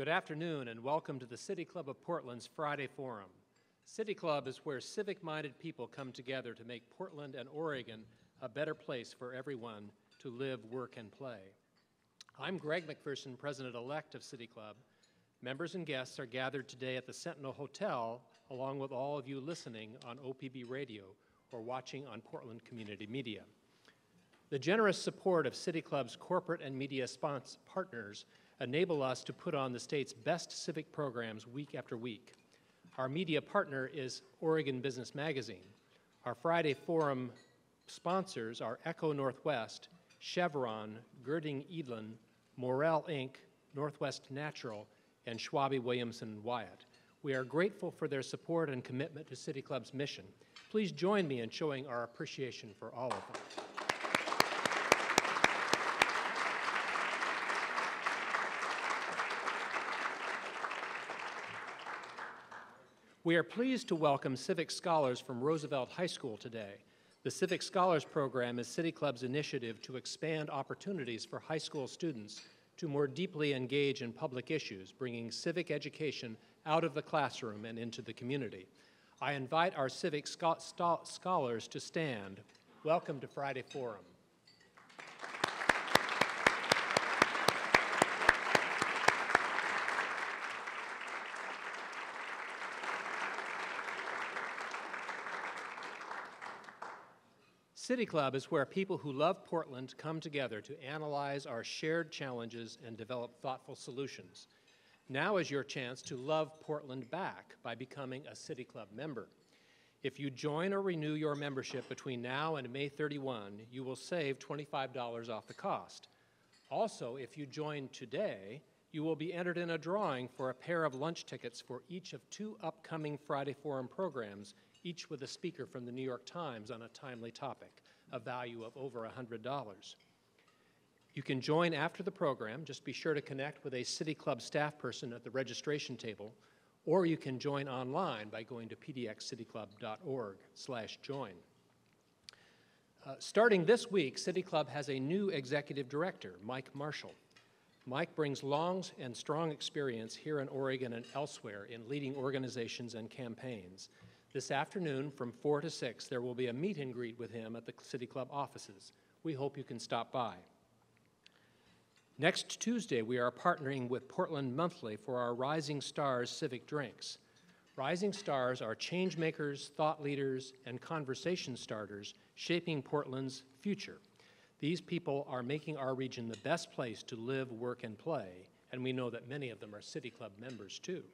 Good afternoon and welcome to the City Club of Portland's Friday Forum. City Club is where civic-minded people come together to make Portland and Oregon a better place for everyone to live, work, and play. I'm Greg McPherson, President-elect of City Club. Members and guests are gathered today at the Sentinel Hotel, along with all of you listening on OPB Radio or watching on Portland Community Media. The generous support of City Club's corporate and media partners enable us to put on the state's best civic programs week after week. Our media partner is Oregon Business Magazine. Our Friday Forum sponsors are Echo Northwest, Chevron, Girding Edlin, Morel Inc., Northwest Natural, and Schwabe Williamson Wyatt. We are grateful for their support and commitment to City Club's mission. Please join me in showing our appreciation for all of them. We are pleased to welcome Civic Scholars from Roosevelt High School today. The Civic Scholars Program is City Club's initiative to expand opportunities for high school students to more deeply engage in public issues, bringing civic education out of the classroom and into the community. I invite our Civic Scholars to stand. Welcome to Friday Forum. City Club is where people who love Portland come together to analyze our shared challenges and develop thoughtful solutions. Now is your chance to love Portland back by becoming a City Club member. If you join or renew your membership between now and May 31, you will save $25 off the cost. Also, if you join today, you will be entered in a drawing for a pair of lunch tickets for each of 2 upcoming Friday Forum programs, each with a speaker from the New York Times on a timely topic, a value of over $100. You can join after the program. Just be sure to connect with a City Club staff person at the registration table, or you can join online by going to pdxcityclub.org/join. Starting this week, City Club has a new executive director, Mike Marshall. Mike brings long and strong experience here in Oregon and elsewhere in leading organizations and campaigns. This afternoon from 4 to 6, there will be a meet and greet with him at the City Club offices. We hope you can stop by. Next Tuesday, we are partnering with Portland Monthly for our Rising Stars Civic Drinks. Rising Stars are change makers, thought leaders, and conversation starters shaping Portland's future. These people are making our region the best place to live, work, and play, and we know that many of them are City Club members too.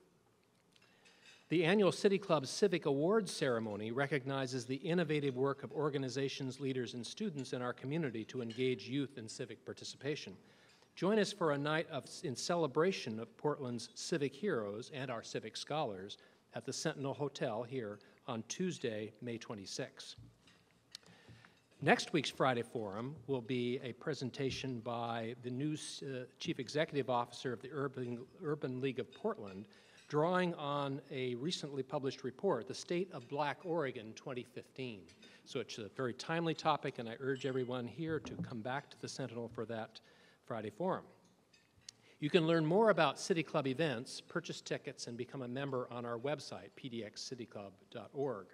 The annual City Club Civic Awards ceremony recognizes the innovative work of organizations, leaders, and students in our community to engage youth in civic participation. Join us for a night in celebration of Portland's civic heroes and our civic scholars at the Sentinel Hotel here on Tuesday, May 26. Next week's Friday Forum will be a presentation by the new Chief Executive Officer of the Urban League of Portland, drawing on a recently published report, The State of Black Oregon 2015. So it's a very timely topic, and I urge everyone here to come back to the Sentinel for that Friday Forum. You can learn more about City Club events, purchase tickets, and become a member on our website, pdxcityclub.org.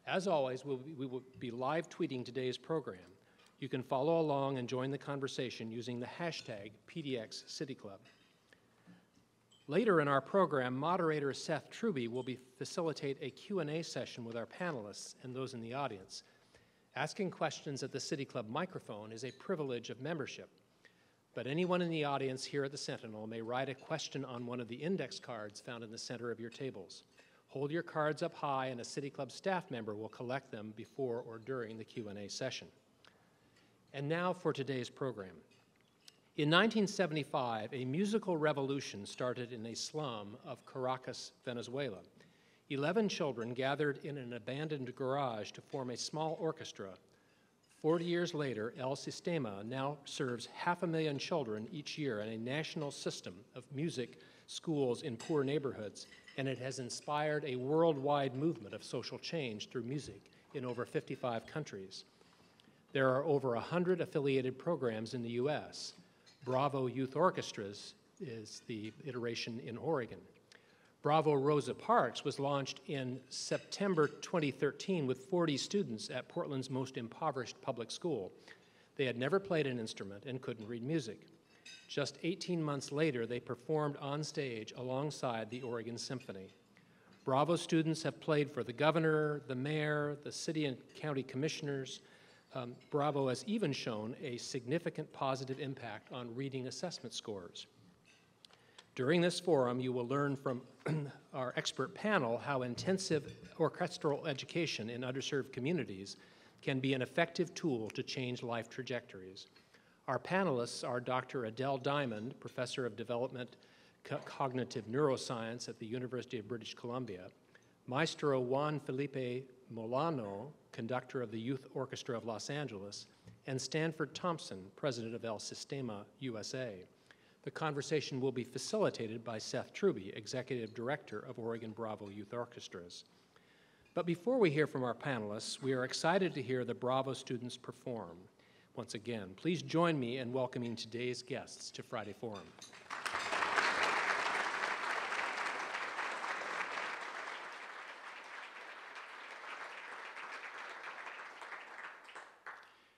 As always, we will be live tweeting today's program. You can follow along and join the conversation using the hashtag PDXCityClub. Later in our program, moderator Seth Truby will facilitate a Q&A session with our panelists and those in the audience. Asking questions at the City Club microphone is a privilege of membership, but anyone in the audience here at the Sentinel may write a question on one of the index cards found in the center of your tables. Hold your cards up high and a City Club staff member will collect them before or during the Q&A session. And now for today's program. In 1975, a musical revolution started in a slum of Caracas, Venezuela. 11 children gathered in an abandoned garage to form a small orchestra. 40 years later, El Sistema now serves 500,000 children each year in a national system of music schools in poor neighborhoods, and it has inspired a worldwide movement of social change through music in over 55 countries. There are over 100 affiliated programs in the U.S. Bravo Youth Orchestras is the iteration in Oregon. Bravo Rosa Parks was launched in September 2013 with 40 students at Portland's most impoverished public school. They had never played an instrument and couldn't read music. Just 18 months later, they performed on stage alongside the Oregon Symphony. Bravo students have played for the governor, the mayor, the city and county commissioners. Bravo has even shown a significant positive impact on reading assessment scores. During this forum, you will learn from our expert panel how intensive orchestral education in underserved communities can be an effective tool to change life trajectories. Our panelists are Dr. Adele Diamond, Professor of Development Cognitive Neuroscience at the University of British Columbia, Maestro Juan Felipe Molano, conductor of the Youth Orchestra of Los Angeles, and Stanford Thompson, president of El Sistema USA. The conversation will be facilitated by Seth Truby, executive director of Oregon Bravo Youth Orchestras. But before we hear from our panelists, we are excited to hear the Bravo students perform. Once again, please join me in welcoming today's guests to Friday Forum.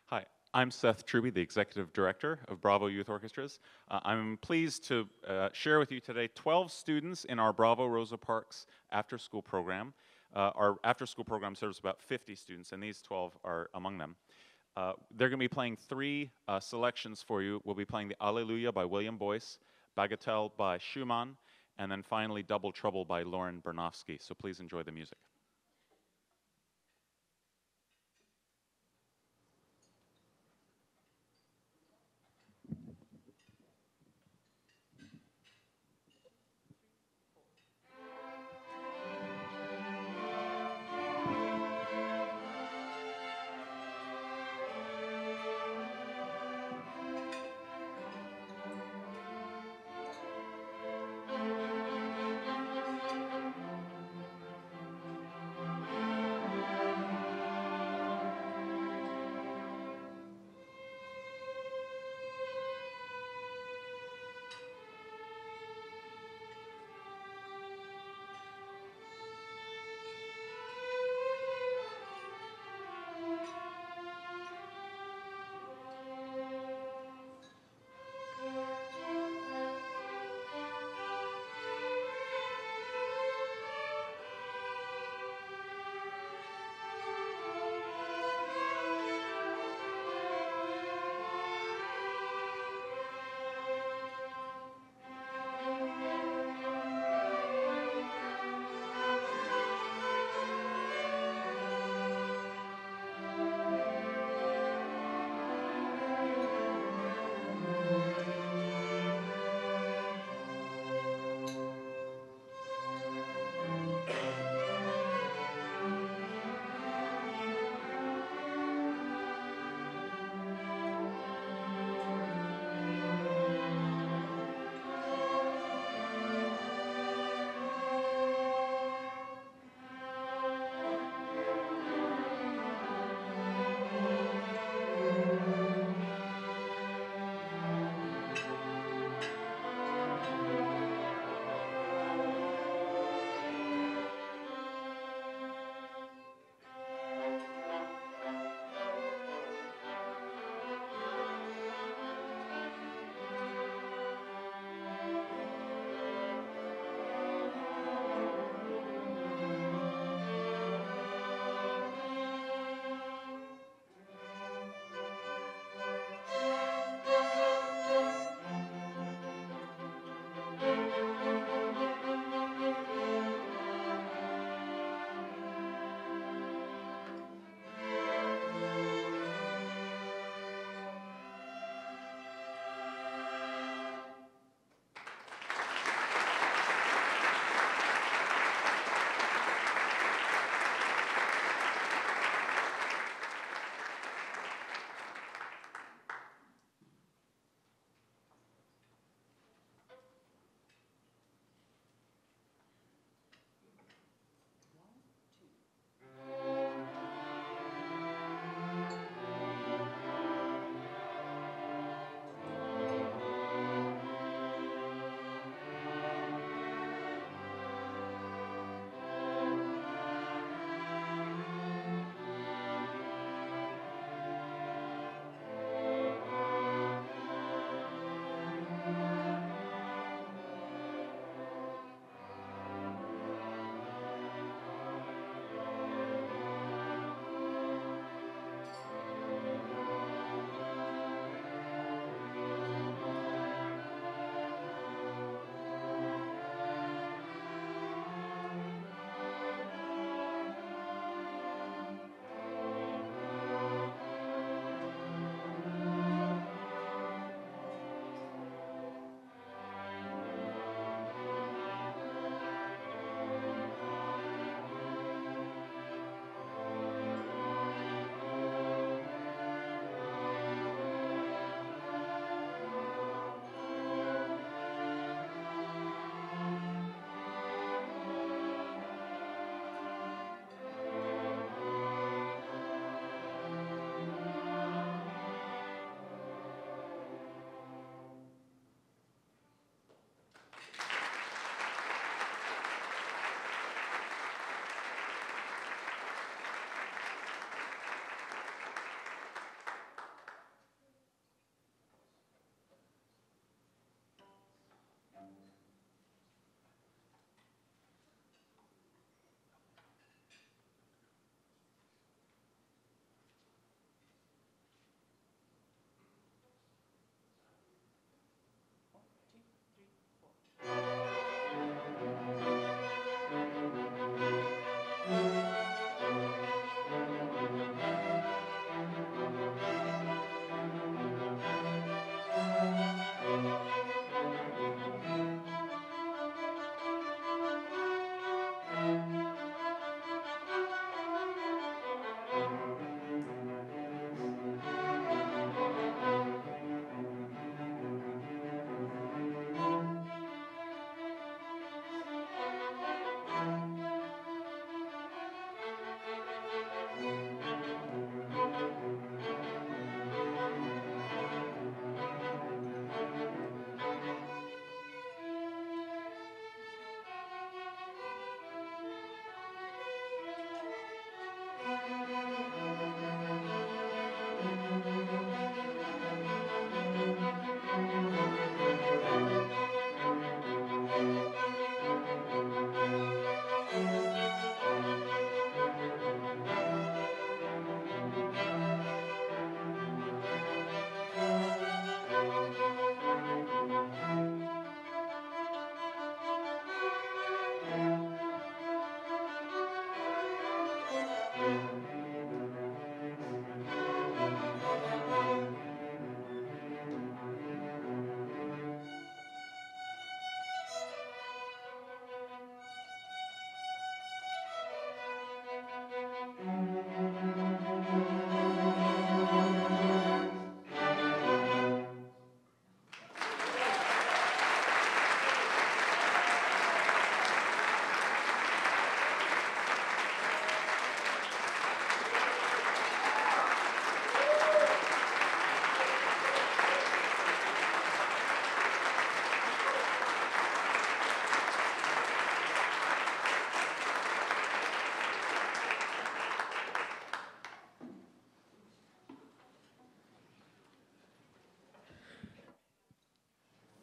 Hi, I'm Seth Truby, the Executive Director of Bravo Youth Orchestras. I'm pleased to share with you today 12 students in our Bravo Rosa Parks after-school program. Our after-school program serves about 50 students, and these 12 are among them. They're going to be playing three selections for you. We'll be playing the Alleluia by William Boyce, Bagatelle by Schumann, and then finally Double Trouble by Lauren Bernofsky. So please enjoy the music.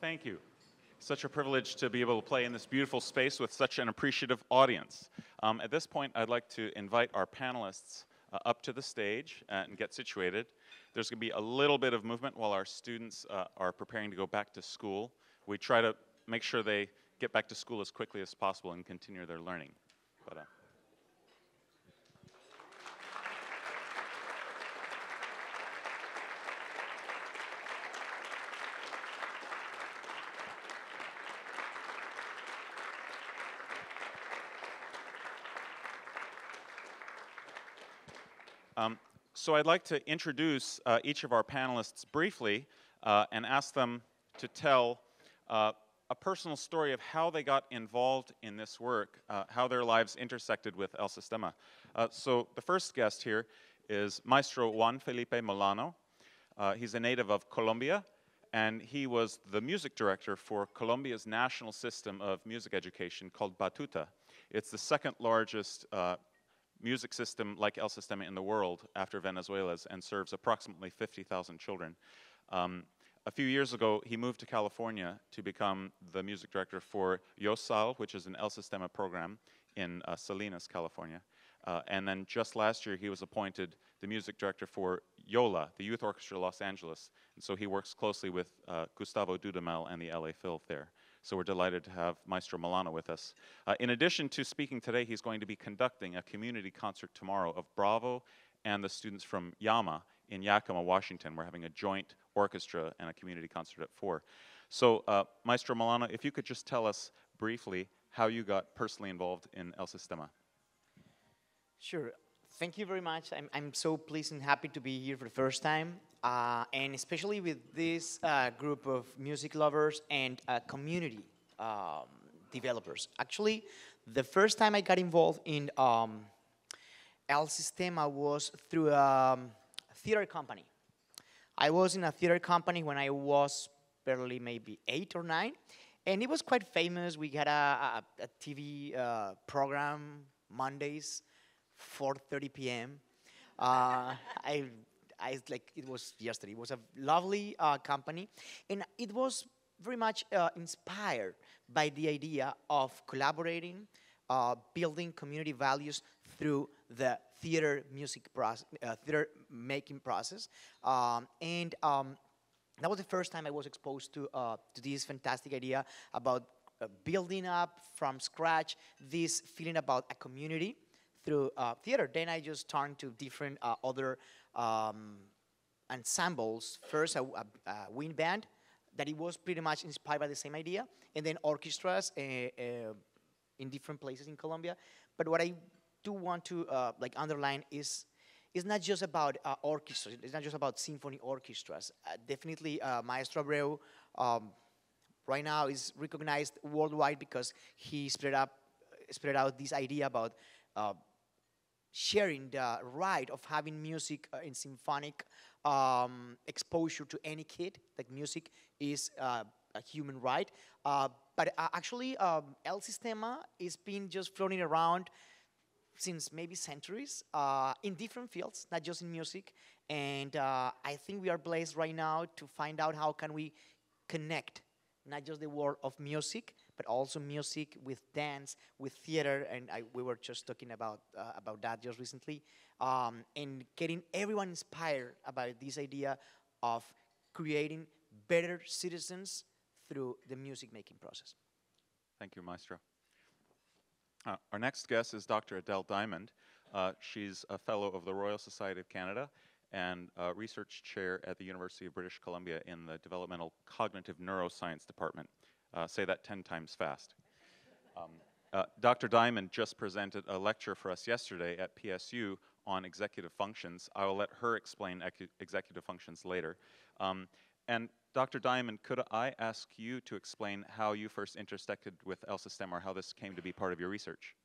thank you. Such a privilege to be able to play in this beautiful space with such an appreciative audience. At this point, I'd like to invite our panelists up to the stage and get situated. There's going to be a little bit of movement while our students are preparing to go back to school. We try to make sure they get back to school as quickly as possible and continue their learning. But, so I'd like to introduce each of our panelists briefly and ask them to tell a personal story of how they got involved in this work, how their lives intersected with El Sistema. So the first guest here is Maestro Juan Felipe Molano. He's a native of Colombia, and he was the music director for Colombia's national system of music education called Batuta. It's the second largest music system like El Sistema in the world after Venezuela's and serves approximately 50,000 children. A few years ago, he moved to California to become the music director for YOSAL, which is an El Sistema program in Salinas, California. And then just last year, he was appointed the music director for YOLA, the Youth Orchestra Los Angeles. And so he works closely with Gustavo Dudamel and the LA Phil there. So we're delighted to have Maestro Molano with us. In addition to speaking today, he's going to be conducting a community concert tomorrow of Bravo and the students from YAMA in Yakima, Washington. We're having a joint orchestra and a community concert at 4. So Maestro Molano, if you could just tell us briefly how you got personally involved in El Sistema. Sure. Thank you very much. I'm so pleased and happy to be here for the first time, and especially with this group of music lovers and community developers. Actually, the first time I got involved in El Sistema was through a theater company. I was in a theater company when I was barely maybe 8 or 9, and it was quite famous. We had a TV program Mondays, 4:30 p.m. Like it was yesterday. It was a lovely company, and it was very much inspired by the idea of collaborating, building community values through the theater theater making process, and that was the first time I was exposed to this fantastic idea about building up from scratch this feeling about a community through theater. Then I just turned to different other ensembles. First, a wind band, that it was pretty much inspired by the same idea, and then orchestras in different places in Colombia. But what I do want to like underline is it's not just about orchestras. It's not just about symphony orchestras. Definitely, Maestro Abreu right now is recognized worldwide because he spread out this idea about sharing the right of having music in symphonic exposure to any kid. Like music is a human right. But actually, El Sistema is been just floating around since maybe centuries in different fields, not just in music. And I think we are blessed right now to find out how can we connect not just the world of music, but also music with dance, with theater, and we were just talking about that just recently, and getting everyone inspired about this idea of creating better citizens through the music-making process. Thank you, Maestro. Our next guest is Dr. Adele Diamond. She's a fellow of the Royal Society of Canada and research chair at the University of British Columbia in the Developmental Cognitive Neuroscience Department. Say that 10 times fast. Dr. Diamond just presented a lecture for us yesterday at PSU on executive functions. I will let her explain executive functions later. And Dr. Diamond, could I ask you to explain how you first intersected with El Sistema, or how this came to be part of your research?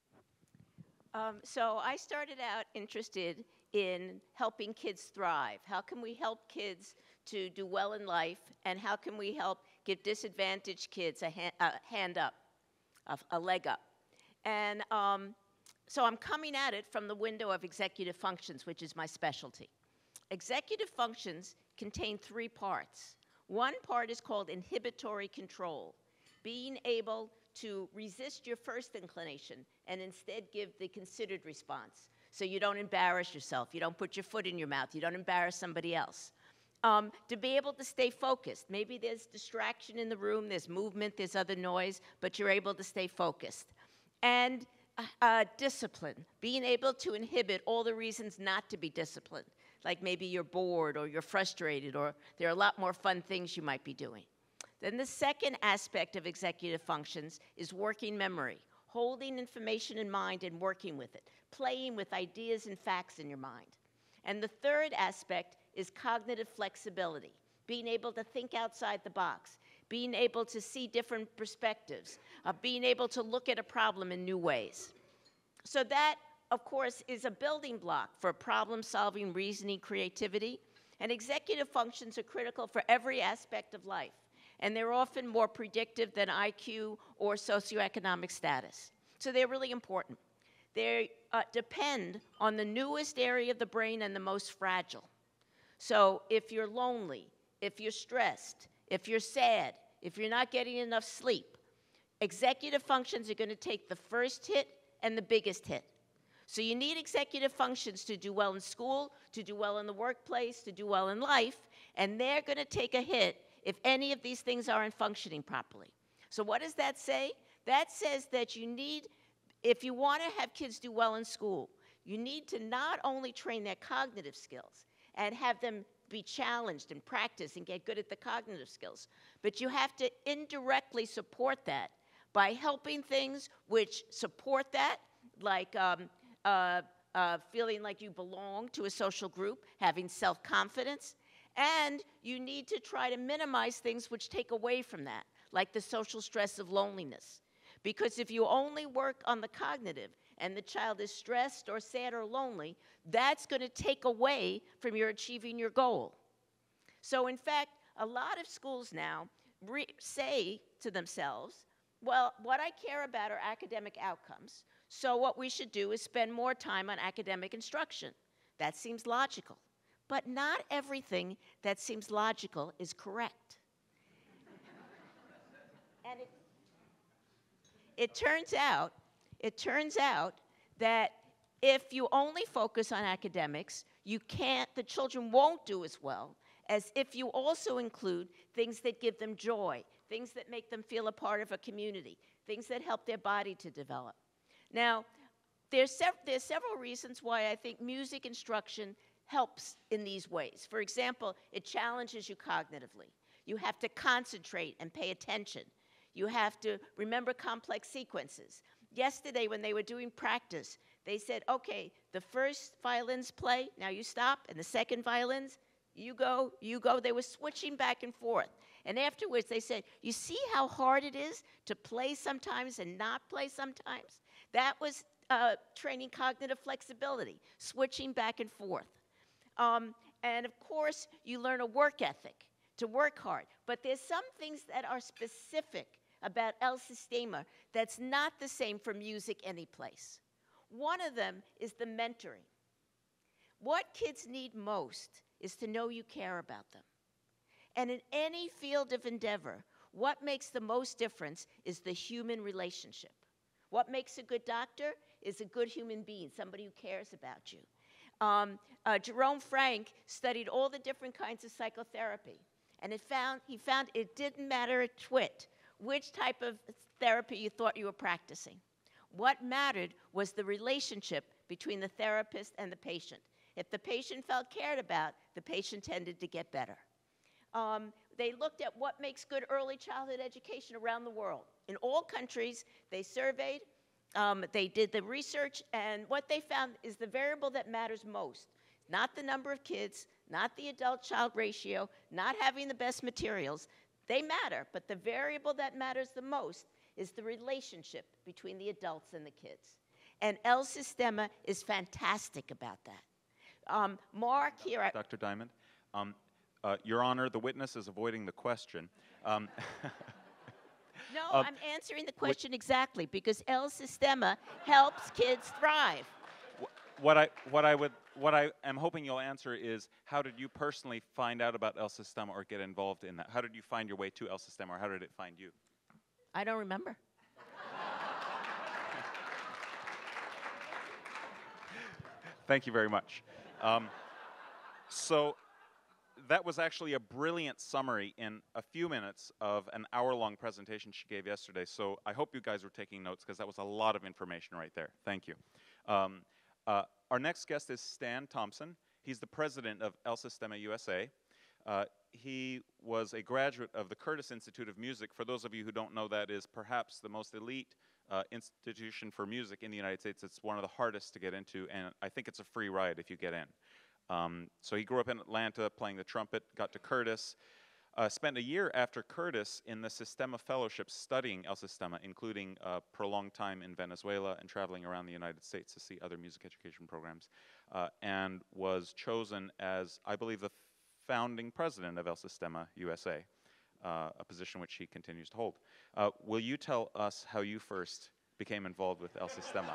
So I started out interested in helping kids thrive. How can we help kids to do well in life, and how can we help give disadvantaged kids a hand up, a leg up? And so I'm coming at it from the window of executive functions, which is my specialty. Executive functions contain 3 parts. One part is called inhibitory control, being able to resist your first inclination and instead give the considered response. So you don't embarrass yourself, you don't put your foot in your mouth, you don't embarrass somebody else. To be able to stay focused. Maybe there's distraction in the room, there's movement, there's other noise, but you're able to stay focused. And discipline, being able to inhibit all the reasons not to be disciplined, like maybe you're bored or you're frustrated or there are a lot more fun things you might be doing. Then the second aspect of executive functions is working memory, holding information in mind and working with it, playing with ideas and facts in your mind. And the third aspect is cognitive flexibility, being able to think outside the box, being able to see different perspectives, being able to look at a problem in new ways. So that, of course, is a building block for problem-solving, reasoning, creativity. And executive functions are critical for every aspect of life. And they're often more predictive than IQ or socioeconomic status. So they're really important. They depend on the newest area of the brain and the most fragile. So if you're lonely, if you're stressed, if you're sad, if you're not getting enough sleep, executive functions are going to take the first hit and the biggest hit. So you need executive functions to do well in school, to do well in the workplace, to do well in life, and they're going to take a hit if any of these things aren't functioning properly. So what does that say? That says that you need, if you want to have kids do well in school, you need to not only train their cognitive skills and have them be challenged and practice and get good at the cognitive skills, but you have to indirectly support that by helping things which support that, like feeling like you belong to a social group, having self-confidence, and you need to try to minimize things which take away from that, like the social stress of loneliness. Because if you only work on the cognitive and the child is stressed or sad or lonely, that's going to take away from your achieving your goal. So in fact, a lot of schools now say to themselves, well, what I care about are academic outcomes, so what we should do is spend more time on academic instruction. That seems logical. But not everything that seems logical is correct. And it turns out that if you only focus on academics, the children won't do as well as if you also include things that give them joy, things that make them feel a part of a community, things that help their body to develop. Now, there's several reasons why I think music instruction helps in these ways. For example, it challenges you cognitively. You have to concentrate and pay attention. You have to remember complex sequences. Yesterday, when they were doing practice, they said, okay, the first violins play, now you stop, and the second violins, you go. They were switching back and forth. And afterwards, they said, you see how hard it is to play sometimes and not play sometimes? That was training cognitive flexibility, switching back and forth. And of course, you learn a work ethic, to work hard. But there's some things that are specific about El Sistema that's not the same for music anyplace. One of them is the mentoring. What kids need most is to know you care about them. And in any field of endeavor, what makes the most difference is the human relationship. What makes a good doctor is a good human being, somebody who cares about you. Jerome Frank studied all the different kinds of psychotherapy, and he found it didn't matter a twit which type of therapy you thought you were practicing. What mattered was the relationship between the therapist and the patient. If the patient felt cared about, the patient tended to get better. They looked at what makes good early childhood education around the world. In all countries, they surveyed, they did the research, and what they found is the variable that matters most, not the number of kids, not the adult-child ratio, not having the best materials. They matter, but the variable that matters the most is the relationship between the adults and the kids. And El Sistema is fantastic about that. Mark here. Dr. Diamond, Your Honor, the witness is avoiding the question. No, I'm answering the question exactly, because El Sistema helps kids thrive. what I am hoping you'll answer is, how did you personally find out about El Sistema or get involved in that? How did you find your way to El Sistema, or how did it find you? I don't remember. Thank you very much. So that was actually a brilliant summary in a few minutes of an hour-long presentation she gave yesterday. So I hope you guys were taking notes, because that was a lot of information right there. Thank you. Our next guest is Stan Thompson. He's the president of El Sistema USA. He was a graduate of the Curtis Institute of Music. For those of you who don't know, that is perhaps the most elite institution for music in the United States. It's one of the hardest to get into, and I think it's a free ride if you get in. So he grew up in Atlanta playing the trumpet, got to Curtis, spent a year after Curtis in the Sistema Fellowship studying El Sistema, including a prolonged time in Venezuela and traveling around the United States to see other music education programs, and was chosen as, I believe, the founding president of El Sistema USA, a position which he continues to hold. Will you tell us how you first became involved with El Sistema?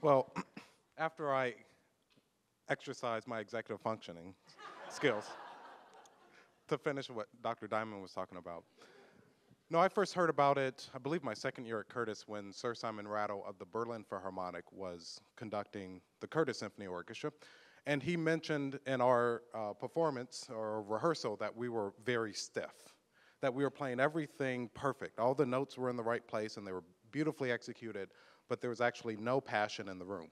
Well, after I exercised my executive functioning skills, to finish what Dr. Diamond was talking about. No, I first heard about it, I believe my second year at Curtis, when Sir Simon Rattle of the Berlin Philharmonic was conducting the Curtis Symphony Orchestra. And he mentioned in our performance or rehearsal that we were very stiff, that we were playing everything perfect. All the notes were in the right place and they were beautifully executed, but there was actually no passion in the room.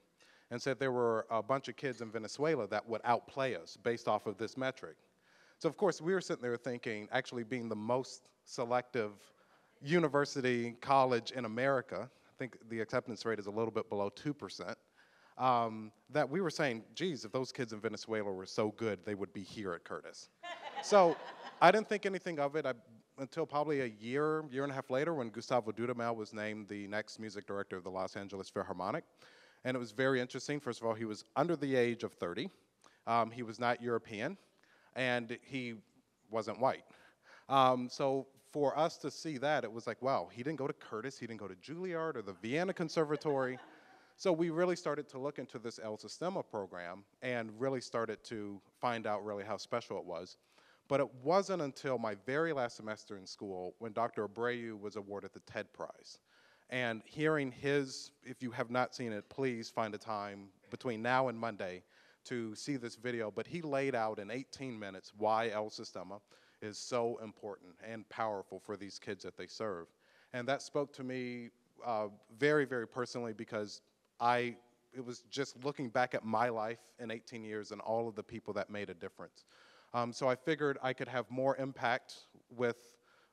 And said there were a bunch of kids in Venezuela that would outplay us based off of this metric. So of course we were sitting there thinking, actually being the most selective university college in America, I think the acceptance rate is a little bit below 2%, that we were saying, geez, if those kids in Venezuela were so good, they would be here at Curtis. So I didn't think anything of it until probably a year and a half later, when Gustavo Dudamel was named the next music director of the Los Angeles Philharmonic. And it was very interesting. First of all, he was under the age of 30. He was not European, and he wasn't white. So for us to see that, it was like, wow, he didn't go to Curtis, he didn't go to Juilliard or the Vienna Conservatory. So we really started to look into this El Sistema program and really started to find out really how special it was. But it wasn't until my very last semester in school when Dr. Abreu was awarded the TED Prize. And hearing his, if you have not seen it, please find a time between now and Monday to see this video. But he laid out in 18 minutes why El Sistema is so important and powerful for these kids that they serve. And that spoke to me very, very personally, because it was just looking back at my life in 18 years and all of the people that made a difference. So I figured I could have more impact with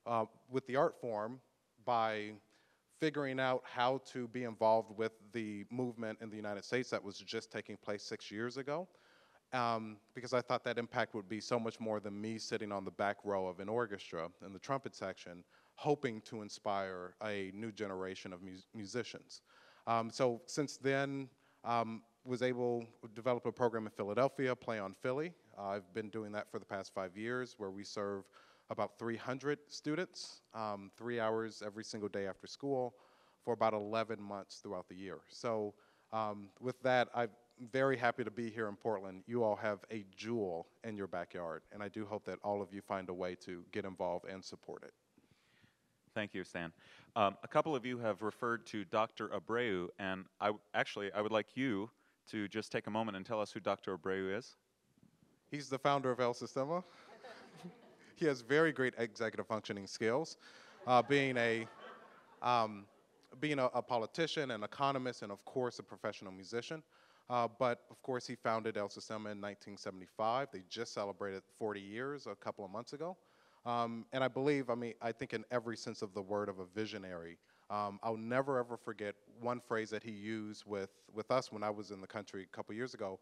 the art form by figuring out how to be involved with the movement in the United States that was just taking place 6 years ago, because I thought that impact would be so much more than me sitting on the back row of an orchestra in the trumpet section, hoping to inspire a new generation of musicians. So since then, was able to develop a program in Philadelphia, Play on Philly. I've been doing that for the past 5 years, where we serve about 300 students, 3 hours every single day after school, for about 11 months throughout the year. So with that, I'm very happy to be here in Portland. You all have a jewel in your backyard, and I do hope that all of you find a way to get involved and support it. Thank you, Stan. A couple of you have referred to Dr. Abreu, and I would like you to just take a moment and tell us who Dr. Abreu is. He's the founder of El Sistema. He has very great executive functioning skills, being a politician, an economist, and of course a professional musician. But of course he founded El Sistema in 1975. They just celebrated 40 years a couple of months ago. And I think in every sense of the word of a visionary. I'll never ever forget one phrase that he used with us when I was in the country a couple years ago,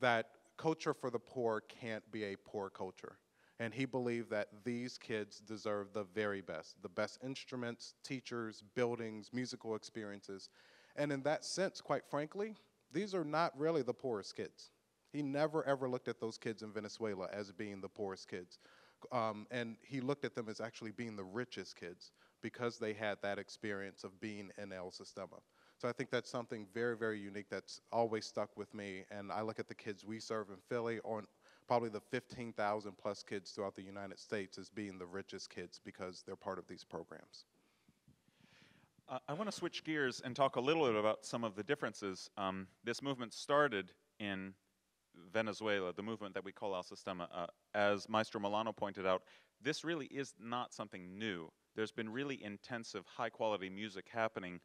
that culture for the poor can't be a poor culture. And he believed that these kids deserve the best instruments, teachers, buildings, musical experiences. And in that sense, quite frankly, these are not really the poorest kids. He never ever looked at those kids in Venezuela as being the poorest kids. And he looked at them as actually being the richest kids, because they had that experience of being in El Sistema. So I think that's something very, very unique that's always stuck with me. And I look at the kids we serve in Philly, or probably the 15,000 plus kids throughout the United States, as being the richest kids because they're part of these programs. I want to switch gears and talk a little bit about some of the differences. This movement started in Venezuela, the movement that we call El Sistema. As Maestro Milano pointed out, this really is not something new. There's been really intensive, high-quality music happening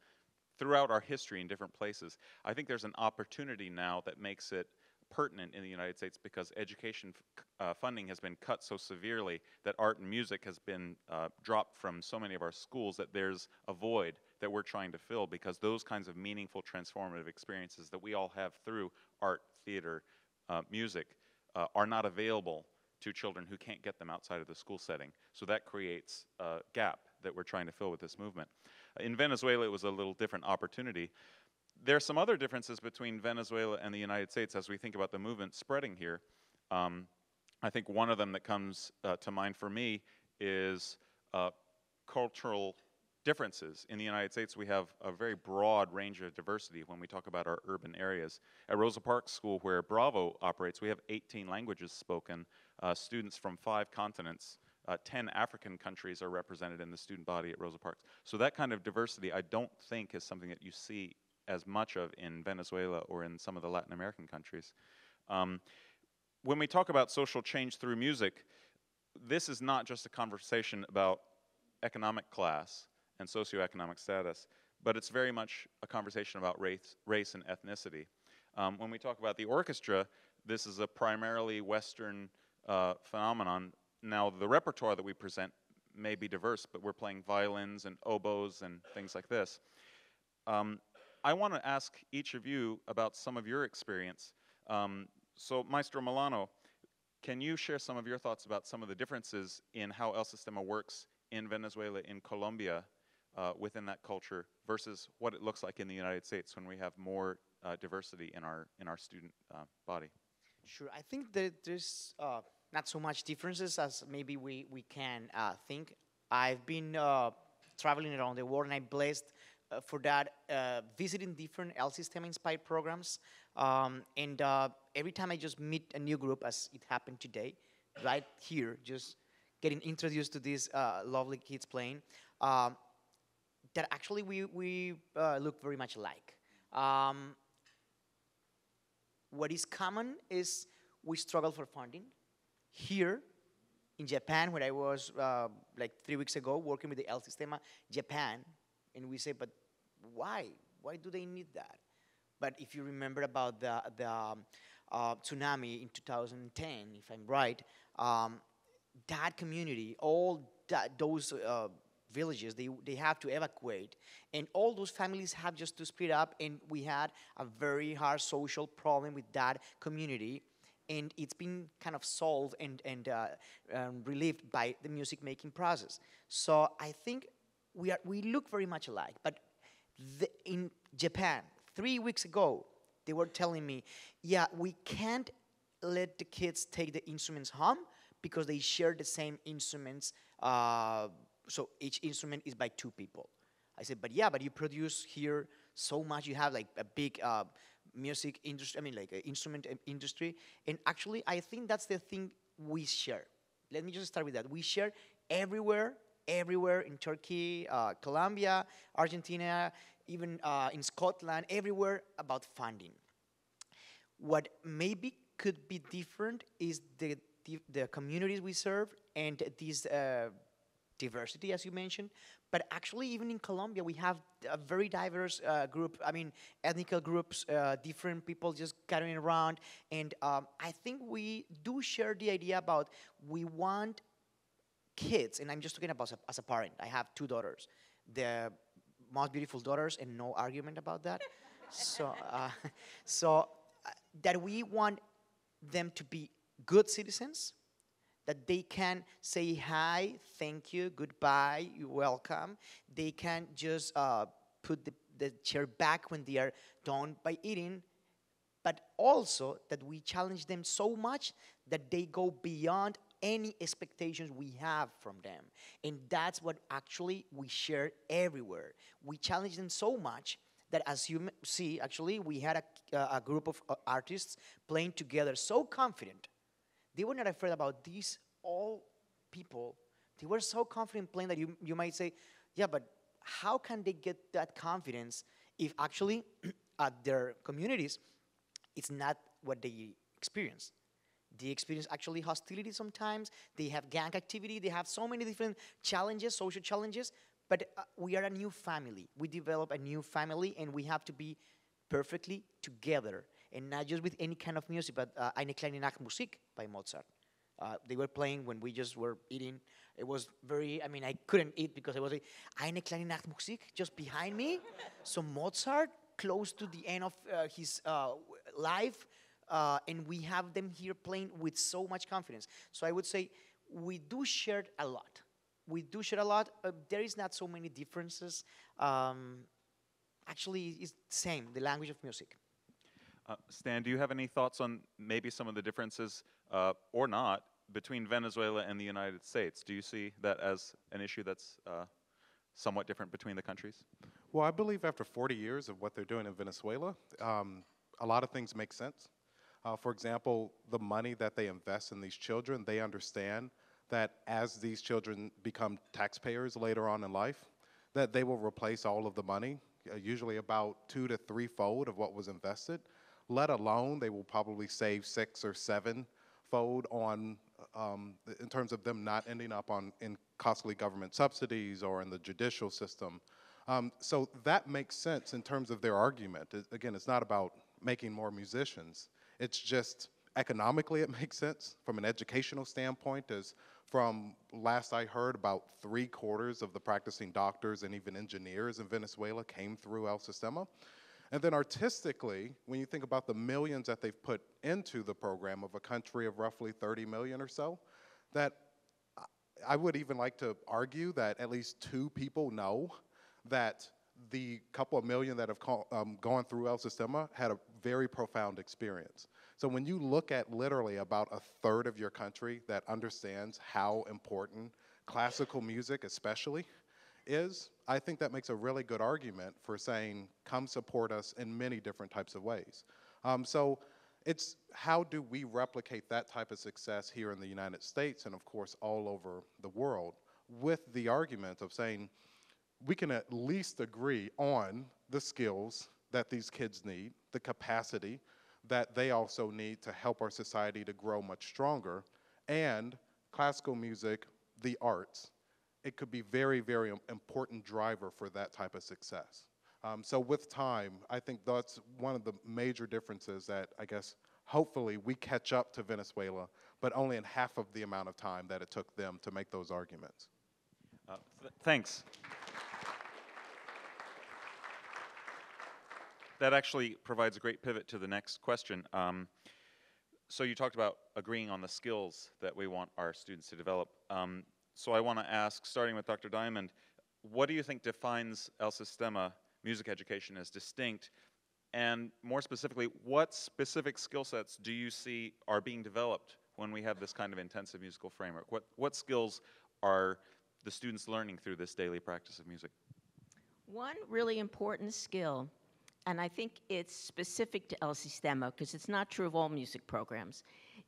throughout our history in different places. I think there's an opportunity now that makes it pertinent in the United States because education funding has been cut so severely that art and music has been dropped from so many of our schools that there's a void that we're trying to fill because those kinds of meaningful, transformative experiences that we all have through art, theater, music are not available to children who can't get them outside of the school setting. So that creates a gap that we're trying to fill with this movement. In Venezuela, it was a little different opportunity. There are some other differences between Venezuela and the United States as we think about the movement spreading here. I think one of them that comes to mind for me is cultural differences. In the United States, we have a very broad range of diversity when we talk about our urban areas. At Rosa Parks School, where Bravo operates, we have 18 languages spoken, students from 5 continents. 10 African countries are represented in the student body at Rosa Parks. So that kind of diversity I don't think is something that you see as much of in Venezuela or in some of the Latin American countries. When we talk about social change through music, this is not just a conversation about economic class and socioeconomic status, but it's very much a conversation about race and ethnicity. When we talk about the orchestra, this is a primarily Western phenomenon. Now, the repertoire that we present may be diverse, but we're playing violins and oboes and things like this. I want to ask each of you about some of your experience. So, Maestro Milano, can you share some of your thoughts about some of the differences in how El Sistema works in Venezuela, in Colombia, within that culture, versus what it looks like in the United States when we have more diversity in our student body? Sure. I think that there's not so much differences as maybe we can think. I've been traveling around the world, and I'm blessed for that, visiting different El Sistema inspired programs. And every time I just meet a new group, as it happened today, right here, just getting introduced to these lovely kids playing, that actually we look very much alike. What is common is we struggle for funding. Here in Japan, where I was like 3 weeks ago working with the El Sistema Japan, and we say, but why? Why do they need that? But if you remember about the tsunami in 2010, if I'm right, that community, all those villages, they have to evacuate, and all those families have just to split up, and we had a very hard social problem with that community, and it's been kind of solved and relieved by the music making process. So I think we look very much alike, but in Japan, 3 weeks ago, they were telling me, yeah, we can't let the kids take the instruments home because they share the same instruments, so each instrument is by 2 people. I said, but yeah, but you produce here so much, you have like a big music industry, I mean like an instrument industry, and actually I think that's the thing we share. Let me just start with that. We share everywhere in Turkey, Colombia, Argentina, even in Scotland, everywhere about funding. What maybe could be different is the communities we serve and this diversity, as you mentioned. But actually, even in Colombia, we have a very diverse group. I mean, ethnic groups, different people just gathering around. And I think we do share the idea about we want kids, and I'm just talking about as a parent. I have 2 daughters, the most beautiful daughters, and no argument about that. So that we want them to be good citizens, that they can say hi, thank you, goodbye, you're welcome. They can just put the chair back when they are done by eating, but also that we challenge them so much that they go beyond any expectations we have from them. And that's what actually we share everywhere. We challenge them so much that, as you see, actually, we had a group of artists playing together, so confident. They were not afraid about these all people. They were so confident playing that you might say, yeah, but how can they get that confidence if actually at their communities, it's not what they experience? They experience actually hostility sometimes. They have gang activity. They have so many different challenges, social challenges. But we are a new family. We develop a new family, and we have to be perfectly together, and not just with any kind of music, but Eine kleine Nachtmusik by Mozart. They were playing when we just were eating. It was very, I mean, I couldn't eat because it was like, Eine kleine Nachtmusik just behind me. So Mozart, close to the end of his life, and we have them here playing with so much confidence. So I would say we do share a lot. We do share a lot. There is not so many differences. Actually, it's the same, the language of music. Stan, do you have any thoughts on maybe some of the differences, or not, between Venezuela and the United States? Do you see that as an issue that's somewhat different between the countries? Well, I believe after 40 years of what they're doing in Venezuela, a lot of things make sense. For example, the money that they invest in these children, they understand that as these children become taxpayers later on in life, that they will replace all of the money, usually about 2 to 3-fold of what was invested, let alone they will probably save 6 or 7-fold on, in terms of them not ending up in costly government subsidies or in the judicial system. So that makes sense in terms of their argument. Again, it's not about making more musicians. It's just economically it makes sense. From an educational standpoint, as from last I heard, about 3/4 of the practicing doctors and even engineers in Venezuela came through El Sistema. And then artistically, when you think about the millions that they've put into the program of a country of roughly 30 million or so, that I would even like to argue that at least 2 people know that the couple of million that have gone through El Sistema had a very profound experience. So when you look at literally about 1/3 of your country that understands how important classical music especially is, I think that makes a really good argument for saying, come support us in many different types of ways. So it's how do we replicate that type of success here in the United States and of course all over the world with the argument of saying, we can at least agree on the skills that these kids need, the capacity that they also need to help our society to grow much stronger, and classical music, the arts, it could be very, very important driver for that type of success. So with time, I think that's one of the major differences that I guess hopefully we catch up to Venezuela, but only in half of the amount of time that it took them to make those arguments. Thanks. That actually provides a great pivot to the next question. So you talked about agreeing on the skills that we want our students to develop. So I want to ask, starting with Dr. Diamond, what do you think defines El Sistema music education as distinct? And more specifically, what specific skill sets do you see are being developed when we have this kind of intensive musical framework? What skills are the students learning through this daily practice of music? One really important skill, and I think it's specific to El Sistema, because it's not true of all music programs,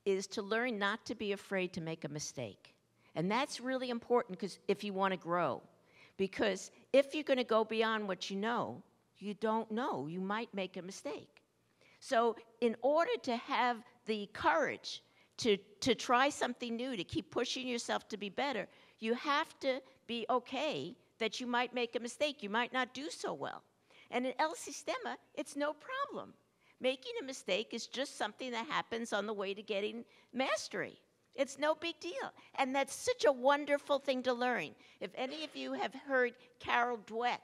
is to learn not to be afraid to make a mistake. And that's really important because if you want to grow. Because if you're going to go beyond what you don't know, you might make a mistake. So in order to have the courage to try something new, to keep pushing yourself to be better, you have to be okay that you might make a mistake. You might not do so well. And in El Sistema, it's no problem. Making a mistake is just something that happens on the way to getting mastery. It's no big deal. And that's such a wonderful thing to learn. If any of you have heard Carol Dweck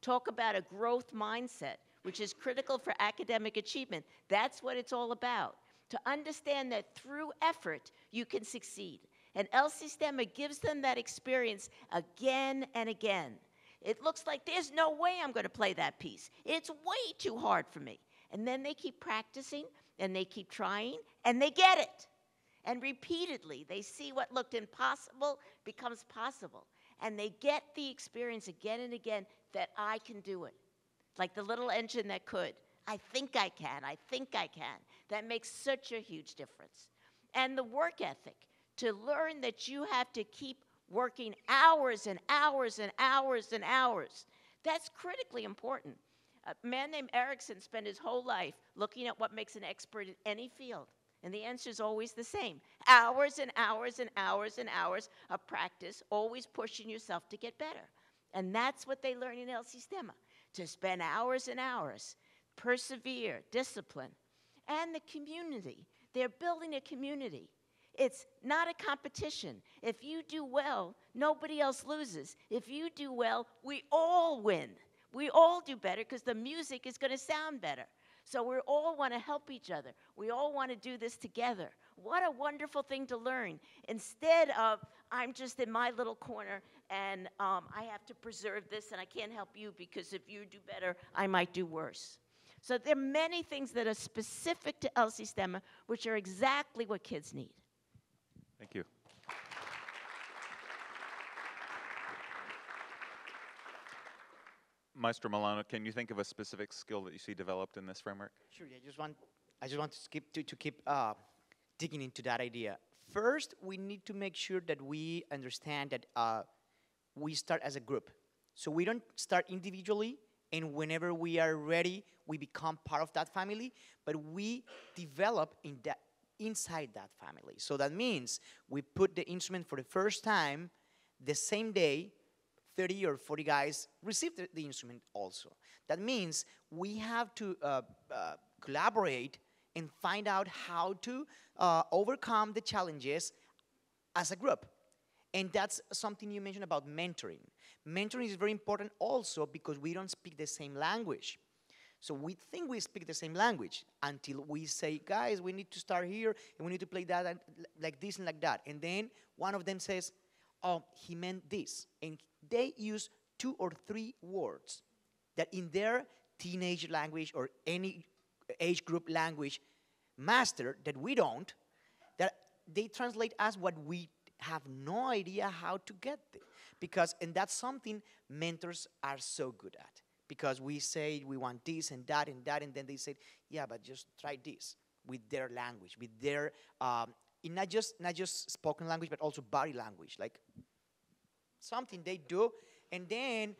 talk about a growth mindset, which is critical for academic achievement, that's what it's all about. To understand that through effort, you can succeed. And El Sistema gives them that experience again and again. It looks like there's no way I'm going to play that piece. It's way too hard for me. And then they keep practicing, and they keep trying, and they get it. And repeatedly, they see what looked impossible becomes possible. And they get the experience again and again that I can do it. like the little engine that could. I think I can, I think I can. That makes such a huge difference. And the work ethic, to learn that you have to keep working hours and hours and hours and hours. That's critically important. A man named Erickson spent his whole life looking at what makes an expert in any field. And the answer is always the same. Hours and hours and hours and hours of practice, always pushing yourself to get better. And that's what they learn in El Sistema, to spend hours and hours, persevere, discipline. And the community. They're building a community. It's not a competition. If you do well, nobody else loses. If you do well, we all win. We all do better because the music is going to sound better. So we all want to help each other. We all want to do this together. What a wonderful thing to learn. Instead of, I'm just in my little corner and I have to preserve this and I can't help you because if you do better, I might do worse. So there are many things that are specific to El Sistema, which are exactly what kids need. Thank you. Maestro Milano, can you think of a specific skill that you see developed in this framework? Sure. Yeah, I just want to keep digging into that idea. First, we need to make sure that we understand that we start as a group. So we don't start individually, and whenever we are ready, we become part of that family, but we develop inside that family. So that means we put the instrument for the first time the same day. 30 or 40 guys receive the instrument also. That means we have to collaborate and find out how to overcome the challenges as a group. And that's something you mentioned about mentoring. Mentoring is very important also because we don't speak the same language. So we think we speak the same language until we say, guys, we need to start here, and we need to play that and like this and like that. And then one of them says, oh, he meant this. And they use 2 or 3 words that in their teenage language or any age group language master that we don't, that they translate as what we have no idea how to get there. And that's something mentors are so good at. Because we say we want this and that, and then they say, yeah, but just try this with their language, with their, not just spoken language, but also body language, like something they do, and then,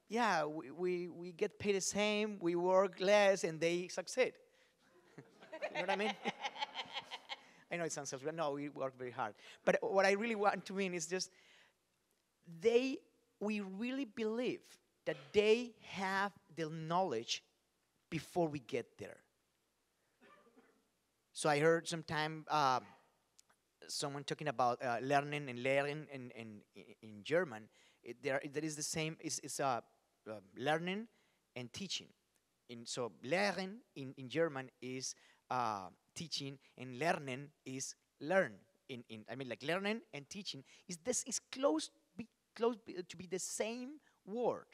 yeah, we get paid the same, we work less, and they succeed. You know what I mean? I know it sounds selfish, but no, we work very hard. But what I really want to mean is just, we really believe that they have the knowledge before we get there. So I heard sometime someone talking about learning and lehren in German. There is the same, it's learning and teaching. So lehren in German is teaching, and lernen is learn. I mean, like learning and teaching is close to be the same word.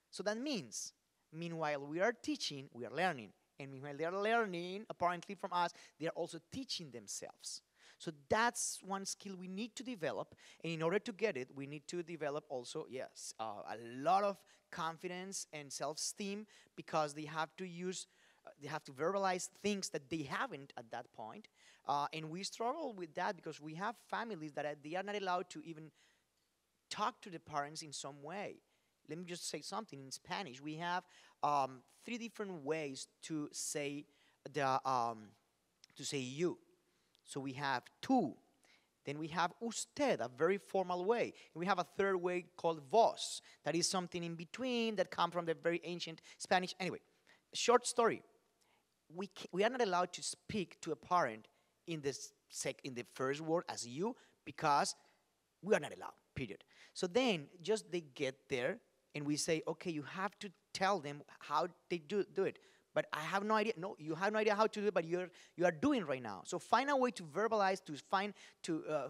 So that means, meanwhile we are teaching, we are learning. And meanwhile they are learning, apparently from us, they are also teaching themselves. So that's one skill we need to develop. And in order to get it, we need to develop also, yes, a lot of confidence and self-esteem, because they have to verbalize things that they haven't at that point. And we struggle with that because we have families that they are not allowed to even talk to the parents in some way. Let me just say something in Spanish. We have 3 different ways to say you. So we have tú. Then we have usted, a very formal way. And we have a 3rd way called vos. That is something in between that comes from the very ancient Spanish. Anyway, short story. We are not allowed to speak to a parent in the first word as you, because we are not allowed, period. So then just they get there, and we say, okay, you have to tell them how they do it. But I have no idea. No, you have no idea how to do it, but you are doing right now. So find a way to verbalize, to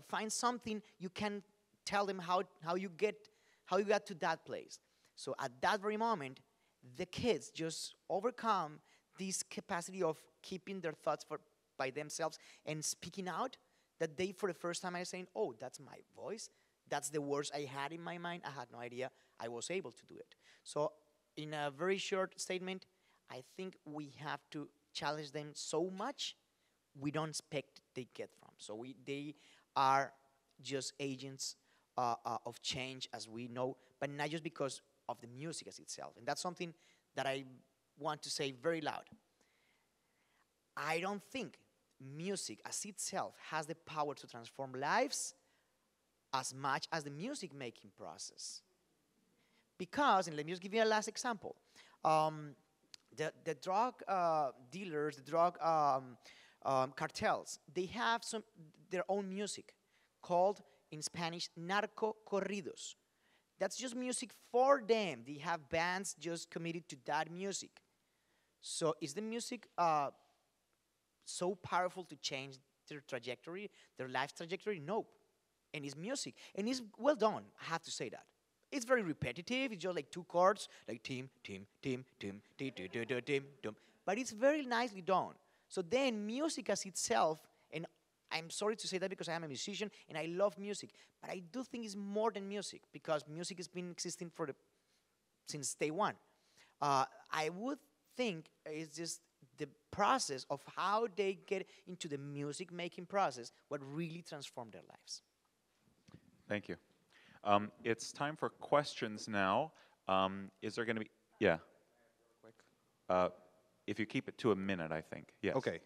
find something you can tell them how you got to that place. So at that very moment, the kids just overcome this capacity of keeping their thoughts by themselves and speaking out, that they, for the first time, are saying, oh, that's my voice. That's the words I had in my mind. I had no idea I was able to do it. So in a very short statement, I think we have to challenge them so much we don't expect they get from. So they are just agents of change, as we know, but not just because of the music as itself. And that's something that I want to say very loud. I don't think music as itself has the power to transform lives as much as the music making process. Because, and let me just give you a last example, the drug dealers, the drug cartels, they have their own music called in Spanish narco corridos. That's just music for them. They have bands just committed to that music. So is the music so powerful to change their trajectory, their life trajectory? Nope. And it's music. And it's well done, I have to say that. It's very repetitive. It's just like two chords, like tim, tim, tim, tim, tim, tim, tim, tim, tim, tim. But it's very nicely done. So then music as itself, and I'm sorry to say that because I am a musician and I love music, but I do think it's more than music because music has been existing since day one. I would think it's just the process of how they get into the music making process what really transformed their lives. Thank you. It's time for questions now. Is there going to be, yeah. Quick. If you keep it to a minute, I think. Yes. Okay,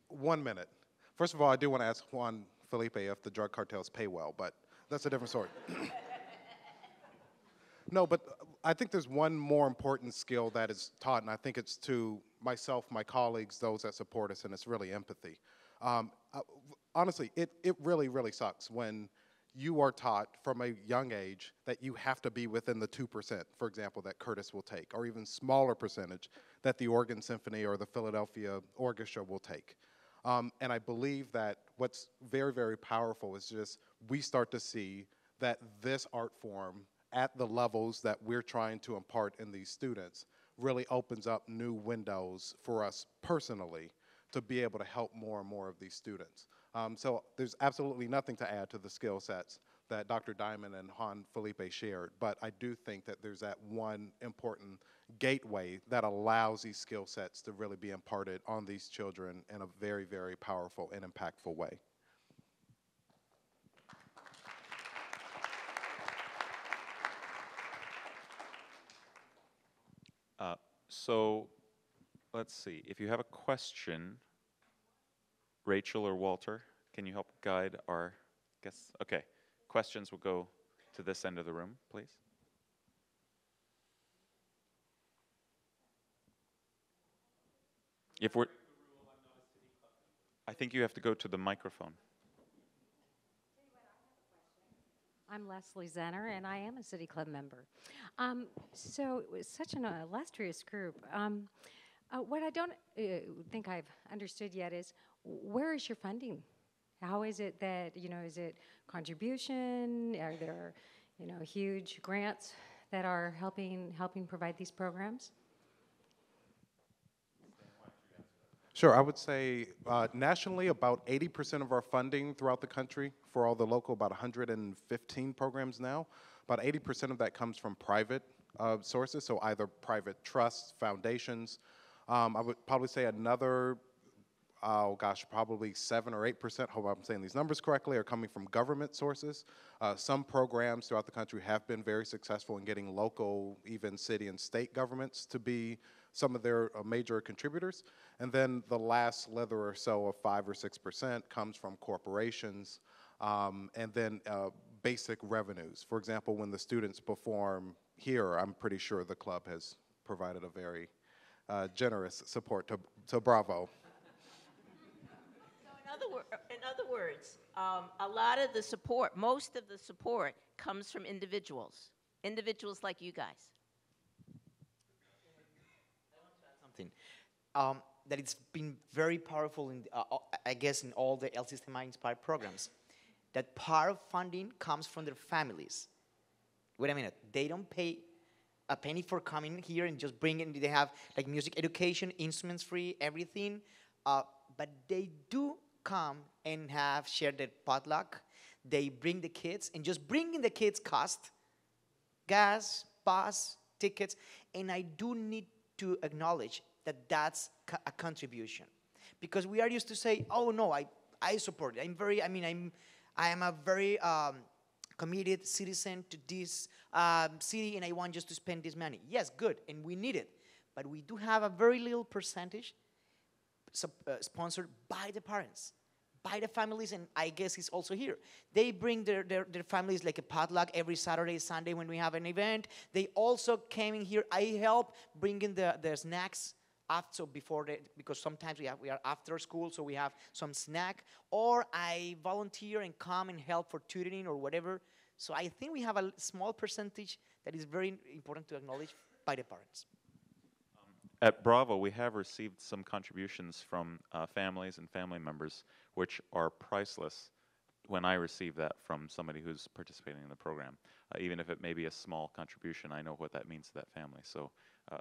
1 minute. First of all, I do want to ask Juan Felipe if the drug cartels pay well, but that's a different story. No, but I think there's one more important skill that is taught, and I think it's to myself, my colleagues, those that support us, and it's really empathy. Honestly, it really, really sucks when you are taught from a young age that you have to be within the 2%, for example, that Curtis will take, or even smaller percentage that the Oregon Symphony or the Philadelphia Orchestra will take. And I believe that what's very, very powerful is just we start to see that this art form at the levels that we're trying to impart in these students really opens up new windows for us personally to be able to help more and more of these students. So there's absolutely nothing to add to the skill sets that Dr. Diamond and Juan Felipe shared, but I do think that there's that one important gateway that allows these skill sets to really be imparted on these children in a very, very powerful and impactful way. So let's see. If you have a question, Rachel or Walter, can you help guide our guests? Okay. Questions will go to this end of the room, please. If we're, I think you have to go to the microphone. I'm Leslie Zenner, and I am a City Club member. So it was such an illustrious group. What I don't think I've understood yet is where is your funding? How is it that, is it contribution? Are there, huge grants that are helping provide these programs? Sure, I would say nationally about 80% of our funding throughout the country for all the local, about 115 programs now, about 80% of that comes from private sources, so either private trusts, foundations. I would probably say another, probably 7 or 8%, hope I'm saying these numbers correctly, are coming from government sources. Some programs throughout the country have been very successful in getting local, even city and state governments to be some of their major contributors. And then the last slither or so of 5 or 6% comes from corporations, and then basic revenues. For example, when the students perform here, I'm pretty sure the club has provided a very generous support to Bravo. So in other words, a lot of the support, most of the support comes from individuals like you guys. Something that it's been very powerful in, I guess, in all the El Sistema inspired programs. That part of funding comes from their families. Wait a minute, they don't pay a penny for coming here and just bring in. They have like music education, instruments free, everything, but they do come and have shared their potluck. They bring the kids, and just bringing the kids cost gas, bus, tickets, and I do need to acknowledge that that's a contribution, because we are used to say, oh no, I support it. I am a very committed citizen to this city, and I want just to spend this money. Yes, good, and we need it, but we do have a very little percentage sponsored by the parents, by the families, and I guess he's also here. They bring their families like a potluck every Saturday, Sunday when we have an event. They also came in here. I help bringing the snacks after, because sometimes we are after school, so we have some snack, or I volunteer and come and help for tutoring or whatever. So I think we have a small percentage that is very important to acknowledge by the parents. At Bravo, we have received some contributions from families and family members, which are priceless when I receive that from somebody who's participating in the program. Even if it may be a small contribution, I know what that means to that family, so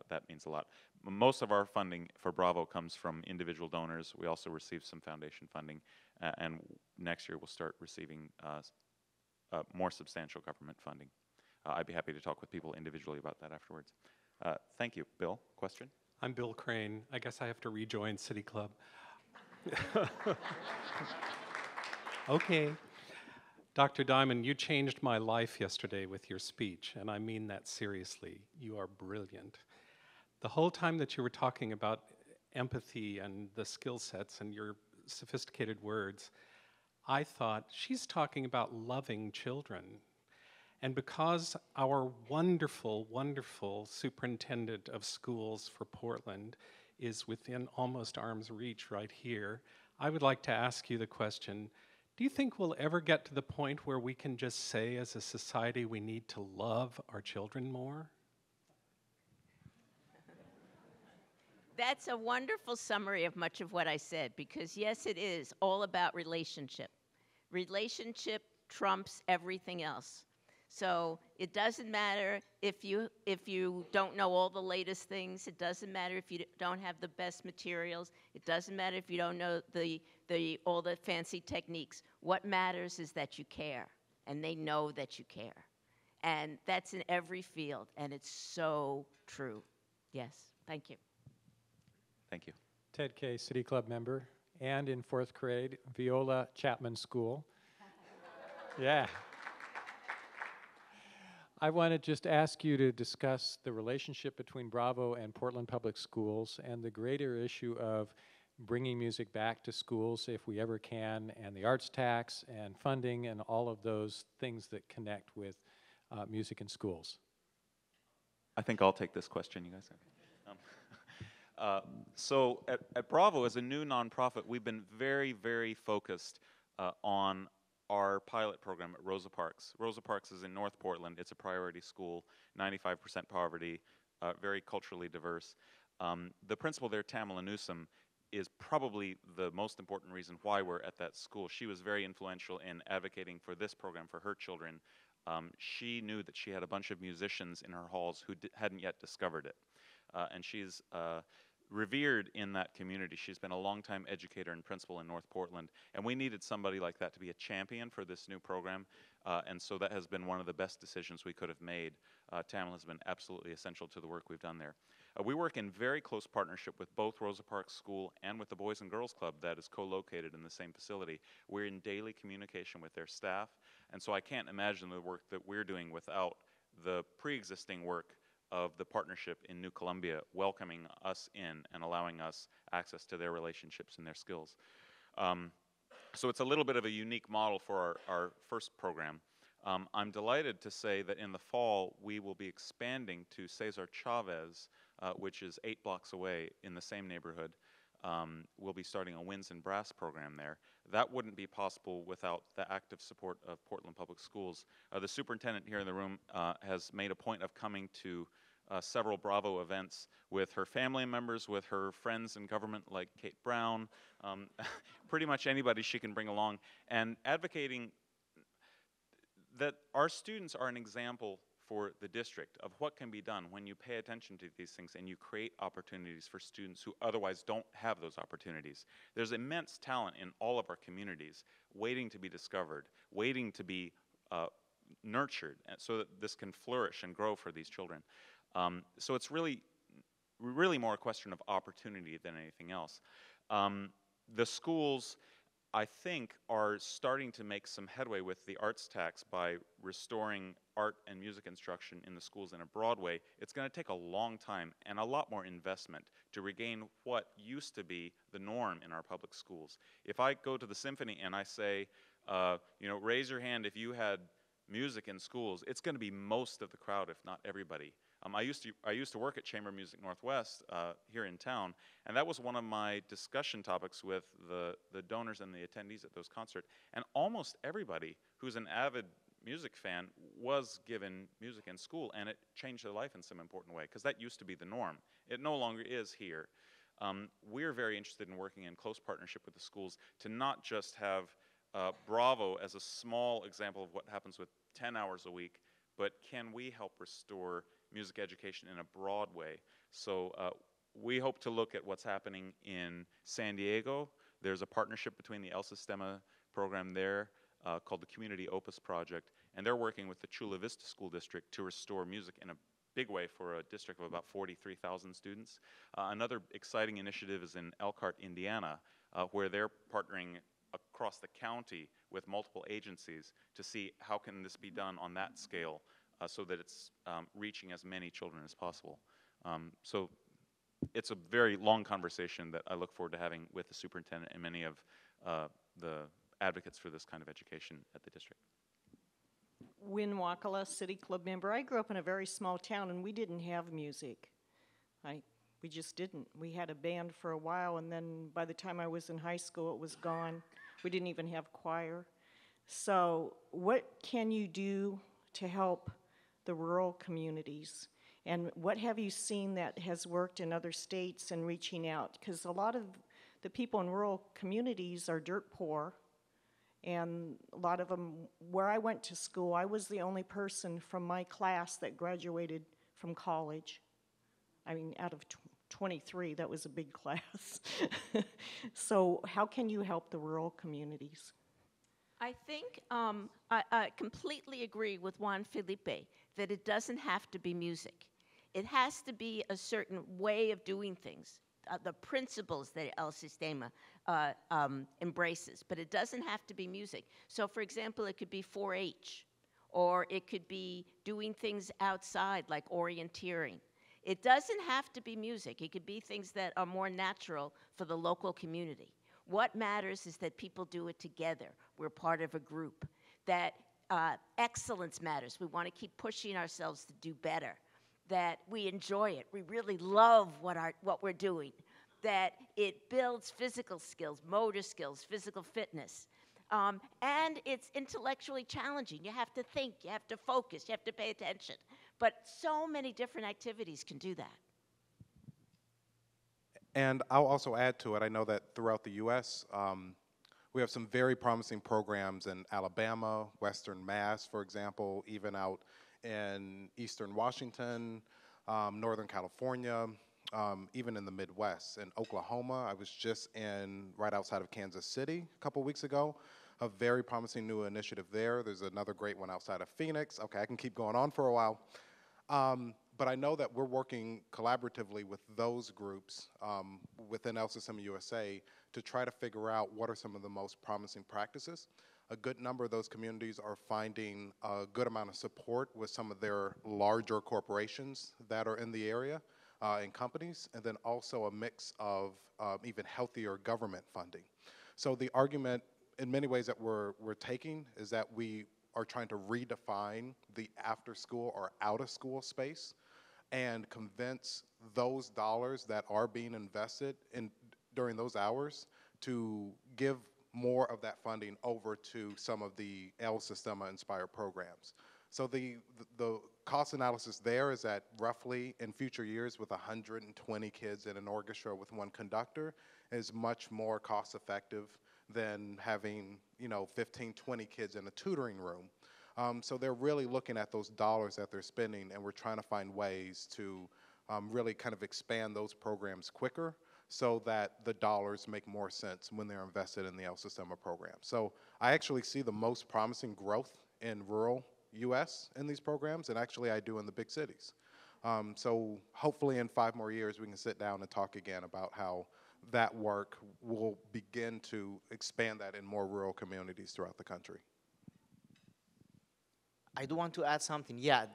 that means a lot. Most of our funding for Bravo comes from individual donors. We also receive some foundation funding, and next year we'll start receiving more substantial government funding. I'd be happy to talk with people individually about that afterwards. Thank you. Bill, question? I'm Bill Crane. I guess I have to rejoin City Club. Okay. Dr. Diamond, you changed my life yesterday with your speech, and I mean that seriously. You are brilliant. The whole time that you were talking about empathy and the skill sets and your sophisticated words, I thought, she's talking about loving children. And because our wonderful, wonderful superintendent of schools for Portland is within almost arm's reach right here, I would like to ask you the question, do you think we'll ever get to the point where we can just say as a society we need to love our children more? That's a wonderful summary of much of what I said, because yes, it is all about relationship. Relationship trumps everything else. So it doesn't matter if you don't know all the latest things. It doesn't matter if you don't have the best materials. It doesn't matter if you don't know all the fancy techniques. What matters is that you care, and they know that you care. And that's in every field, and it's so true. Yes, thank you. Thank you. Ted Kay, City Club member, and in fourth grade, Viola Chapman School. Yeah. I want to just ask you to discuss the relationship between Bravo and Portland Public Schools and the greater issue of bringing music back to schools if we ever can, and the arts tax and funding and all of those things that connect with music in schools. I think I'll take this question, you guys. So at Bravo, as a new nonprofit, we've been very, very focused on our pilot program at Rosa Parks. Rosa Parks is in North Portland. It's a priority school, 95% poverty, very culturally diverse. The principal there, Tamala Newsom, is probably the most important reason why we're at that school. She was very influential in advocating for this program for her children. She knew that she had a bunch of musicians in her halls who hadn't yet discovered it. And she's revered in that community. She's been a longtime educator and principal in North Portland, and we needed somebody like that to be a champion for this new program, and so that has been one of the best decisions we could have made. Tamala has been absolutely essential to the work we've done there. We work in very close partnership with both Rosa Parks School and with the Boys and Girls Club that is co-located in the same facility. We're in daily communication with their staff, and so I can't imagine the work that we're doing without the pre-existing work of the partnership in New Columbia welcoming us in and allowing us access to their relationships and their skills. So it's a little bit of a unique model for our first program. I'm delighted to say that in the fall we will be expanding to Cesar Chavez, which is 8 blocks away in the same neighborhood. We'll be starting a winds and brass program there. That wouldn't be possible without the active support of Portland Public Schools. The superintendent here in the room has made a point of coming to several Bravo events with her family members, with her friends in government like Kate Brown, pretty much anybody she can bring along, and advocating that our students are an example for the district of what can be done when you pay attention to these things and you create opportunities for students who otherwise don't have those opportunities. There's immense talent in all of our communities waiting to be discovered, waiting to be nurtured so that this can flourish and grow for these children. So it's really more a question of opportunity than anything else. The schools, I think, are starting to make some headway with the arts tax by restoring art and music instruction in the schools in a broad way. It's going to take a long time and a lot more investment to regain what used to be the norm in our public schools. If I go to the symphony and I say, raise your hand if you had music in schools, it's going to be most of the crowd, if not everybody. I used to work at Chamber Music Northwest here in town, and that was one of my discussion topics with the donors and the attendees at those concerts. And almost everybody who's an avid music fan was given music in school, and it changed their life in some important way, because that used to be the norm. It no longer is here. We're very interested in working in close partnership with the schools to not just have Bravo as a small example of what happens with 10 hours a week, but can we help restore music education in a broad way? So we hope to look at what's happening in San Diego. There's a partnership between the El Sistema program there called the Community Opus Project, and they're working with the Chula Vista School District to restore music in a big way for a district of about 43,000 students. Another exciting initiative is in Elkhart, Indiana, where they're partnering across the county with multiple agencies to see how can this be done on that scale so that it's reaching as many children as possible. So it's a very long conversation that I look forward to having with the superintendent and many of the advocates for this kind of education at the district. Win Wakala, City Club member. I grew up in a very small town and we didn't have music. We just didn't. We had a band for a while, and then by the time I was in high school it was gone. We didn't even have choir. So what can you do to help the rural communities? And what have you seen that has worked in other states and reaching out? Because a lot of the people in rural communities are dirt poor, and a lot of them, where I went to school, I was the only person from my class that graduated from college. I mean, out of 23, that was a big class. So how can you help the rural communities? I think I completely agree with Juan Felipe that it doesn't have to be music. It has to be a certain way of doing things, the principles that El Sistema embraces, but it doesn't have to be music. So for example, it could be 4-H, or it could be doing things outside like orienteering. It doesn't have to be music. It could be things that are more natural for the local community. What matters is that people do it together. We're part of a group. That excellence matters. We want to keep pushing ourselves to do better. That we enjoy it. We really love what we're doing. That it builds physical skills, motor skills, physical fitness. And it's intellectually challenging. You have to think, you have to focus, you have to pay attention. But so many different activities can do that. And I'll also add to it, I know that throughout the U.S., we have some very promising programs in Alabama, Western Mass, for example, even out in Eastern Washington, Northern California, even in the Midwest. In Oklahoma, I was just right outside of Kansas City a couple weeks ago. A very promising new initiative there. There's another great one outside of Phoenix. Okay, I can keep going on for a while. But I know that we're working collaboratively with those groups within El Sistema USA to try to figure out what are some of the most promising practices. A good number of those communities are finding a good amount of support with some of their larger corporations that are in the area and companies, and then also a mix of even healthier government funding. So the argument in many ways that we're taking is that we are trying to redefine the after-school or out-of-school space and convince those dollars that are being invested during those hours to give more of that funding over to some of the El Sistema inspired programs. So the cost analysis there is that roughly in future years with 120 kids in an orchestra with one conductor is much more cost effective than having 15, 20 kids in a tutoring room. So they're really looking at those dollars that they're spending, and we're trying to find ways to really kind of expand those programs quicker so that the dollars make more sense when they're invested in the El Sistema program. So I actually see the most promising growth in rural U.S. in these programs, and actually I do in the big cities. So hopefully in 5 more years we can sit down and talk again about how that work will begin to expand that in more rural communities throughout the country. I do want to add something. Yeah,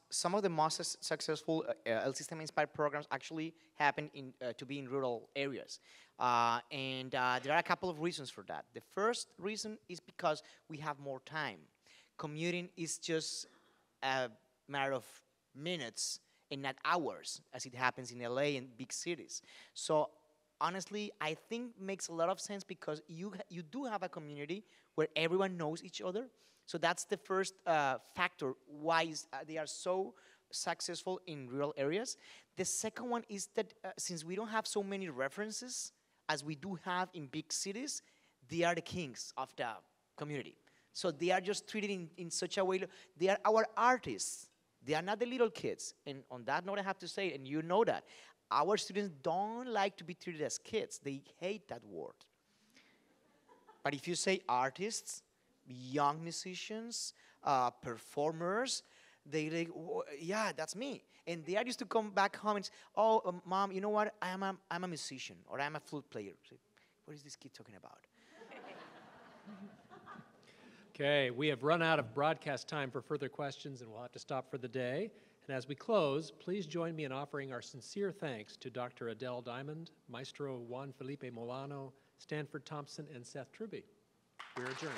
some of the most successful El Sistema Inspired programs actually happen to be in rural areas. And there are a couple of reasons for that. The first reason is because we have more time. Commuting is just a matter of minutes and not hours, as it happens in LA and big cities. So honestly, I think makes a lot of sense because you do have a community where everyone knows each other. So that's the first factor why they are so successful in rural areas. The second one is that since we don't have so many references as we do have in big cities, they are the kings of the community. So they are just treated in such a way. They are our artists. They are not the little kids. And on that note, I have to say, and you know that, our students don't like to be treated as kids. They hate that word. But if you say artists, young musicians, performers, they yeah, that's me. And they are used to come back home and say, oh, Mom, you know what? I'm a musician, or I'm a flute player. So, what is this kid talking about? Okay, we have run out of broadcast time for further questions, and we'll have to stop for the day. And as we close, please join me in offering our sincere thanks to Dr. Adele Diamond, Maestro Juan Felipe Molano, Stanford Thompson, and Seth Truby. We're adjourned.